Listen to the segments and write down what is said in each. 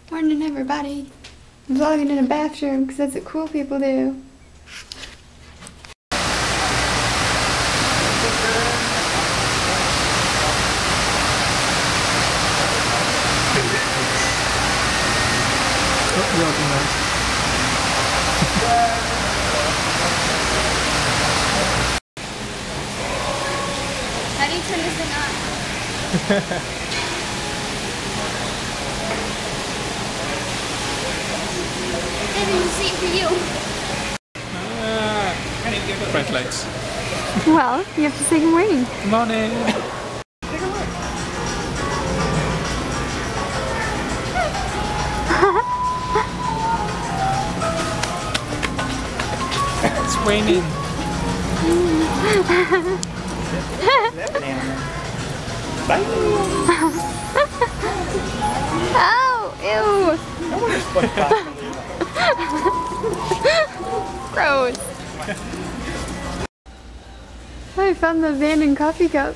Morning, everybody. I'm vlogging in a bathroom because that's what cool people do. How do you turn this thing on? There's a seat for you. Front legs. Well, you have to say good morning. Good morning. Take a look. It's raining. Bye. Oh, ew. Gross. I found the abandoned coffee cup.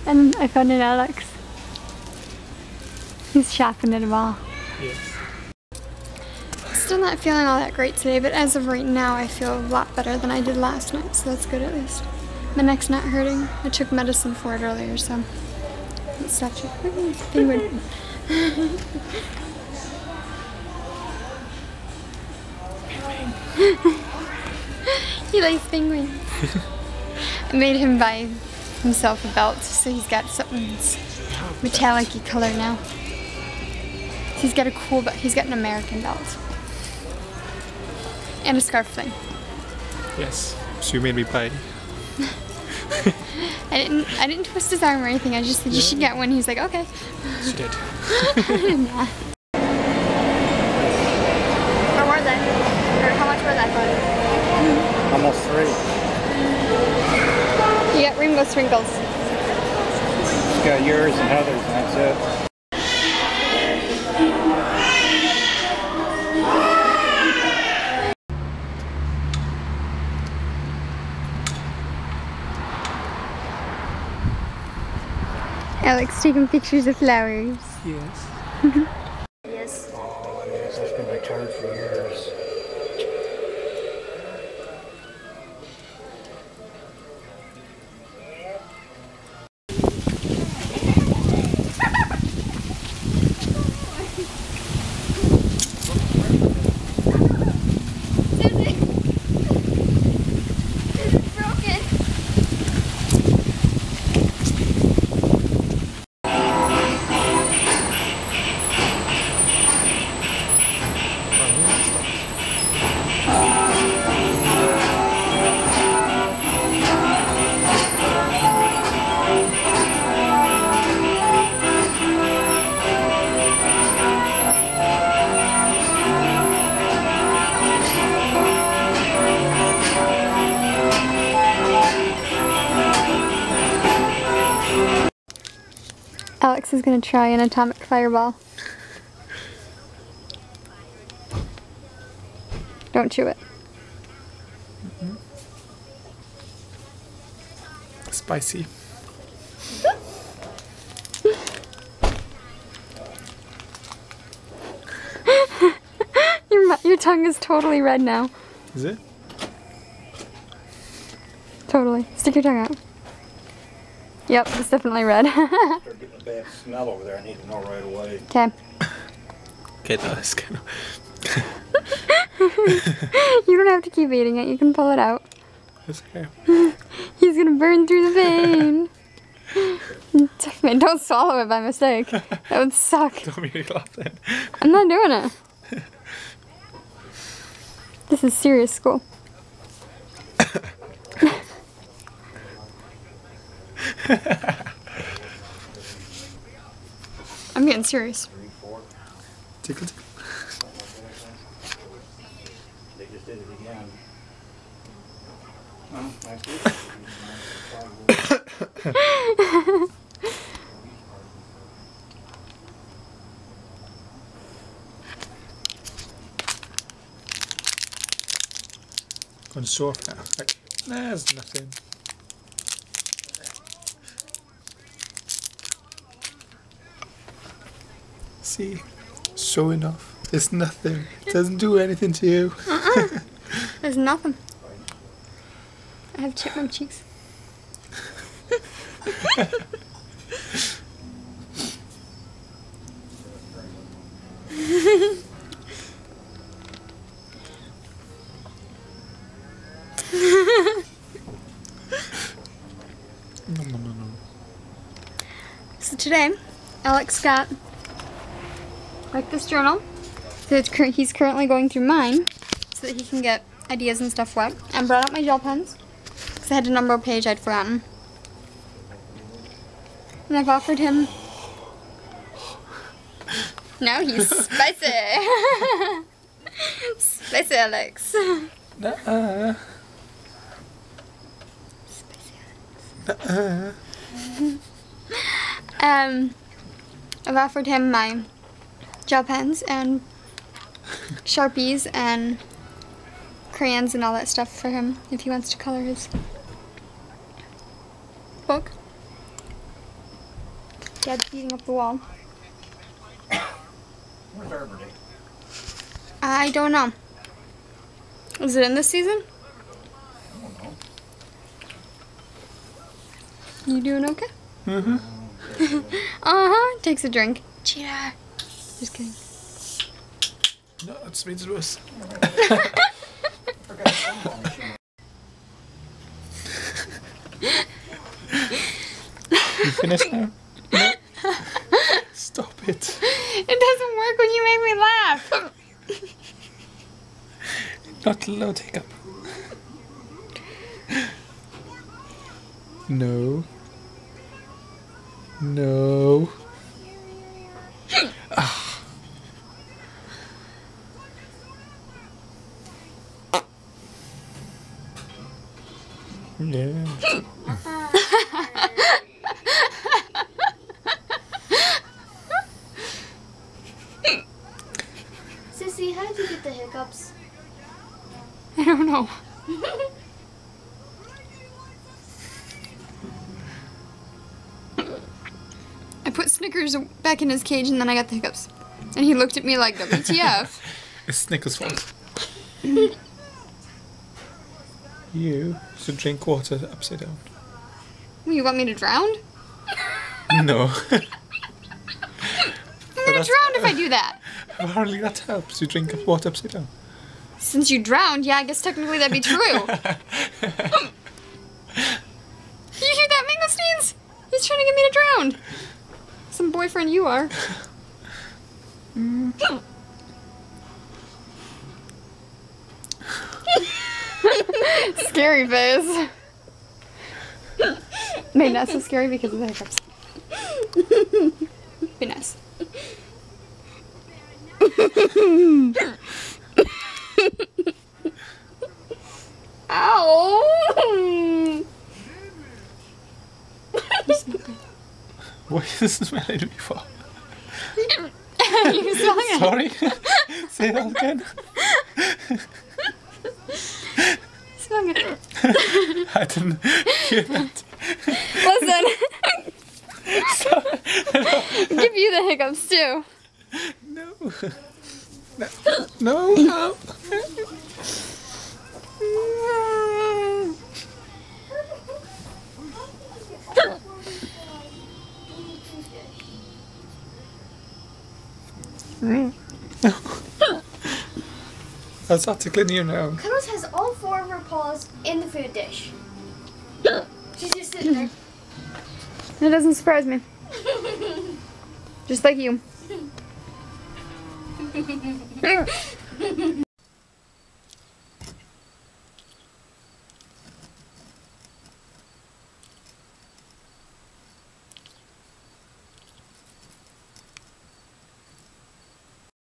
And I found an Alex. He's shopping at a mall. Yes. Still not feeling all that great today, but as of right now I feel a lot better than I did last night, so that's good at least. My neck's not hurting. I took medicine for it earlier, so it stopped you. Penguin. He likes penguins. I made him buy himself a belt, so he's got something that's metallic-y color now. He's got a cool belt. He's got an American belt. And a scarf thing. Yes. So you made me buy. I didn't twist his arm or anything. I just said you should get one. He was like, okay. She did. Nah. Where were they? Or how much were they? Almost 3. You got rainbow sprinkles. It's got yours and Heather's, and that's it. Alex taking pictures of flowers. Yes. Yes. That's been my turn for years. Alex is going to try an atomic fireball. Don't chew it. Spicy. Your tongue is totally red now. Is it? Totally. Stick your tongue out. Yep, it's definitely red. Start getting a bad smell over there. I need to know right away. Okay. Okay, that's kind of. You don't have to keep eating it. You can pull it out. It's okay. He's gonna burn through the vein. Man, don't swallow it by mistake. That would suck. Don't make me laugh then. I'm not doing it. This is serious school. I'm getting serious. Tickle, tickle. They just did it again. Well, last week. On soft now. Like, there's nothing. See? Showing off. It's nothing. It doesn't do anything to you. There's nothing. I have chipmunk cheeks. No. So today, Alex got like this journal. So he's currently going through mine so that he can get ideas and stuff wet. And brought out my gel pens because I had to number a page I'd forgotten. And I've offered him. Now he's spicy. Spicy Alex. Nuh-uh. Nuh-uh. I've offered him my gel pens and Sharpies and crayons and all that stuff for him if he wants to color his book. Dad's beating up the wall. Where's Arbor Day? I don't know. Is it in this season? I don't know. You doing okay? Mm-hmm. Uh-huh. Takes a drink. Cheater. Just kidding. No, that's means worse. You finished now? No. Stop it. It doesn't work when you make me laugh. Not allowed hiccup. No. No. Ah. Yeah. Sissy, how did you get the hiccups? I don't know. I put Snickers back in his cage and then I got the hiccups. And he looked at me like, WTF? It's Snickers' fault. You should drink water upside down. You want me to drown? No. I'm gonna drown if I do that. Apparently that helps. You drink water upside down. Since you drowned, yeah, I guess technically that'd be true. You hear that, Mangosteens? He's trying to get me to drown. Some boyfriend you are. Scary face. Made not so scary because of the hiccups. Be nice. Ow! What is this smelling before? You saw it. Sorry? Say that again. Smell it. I didn't hear that. Listen. Give you the hiccups too. No. No. No. I'll start tickling you now. Cuddles has all 4 of her paws in the food dish. She's just sitting there. That doesn't surprise me. Just like you.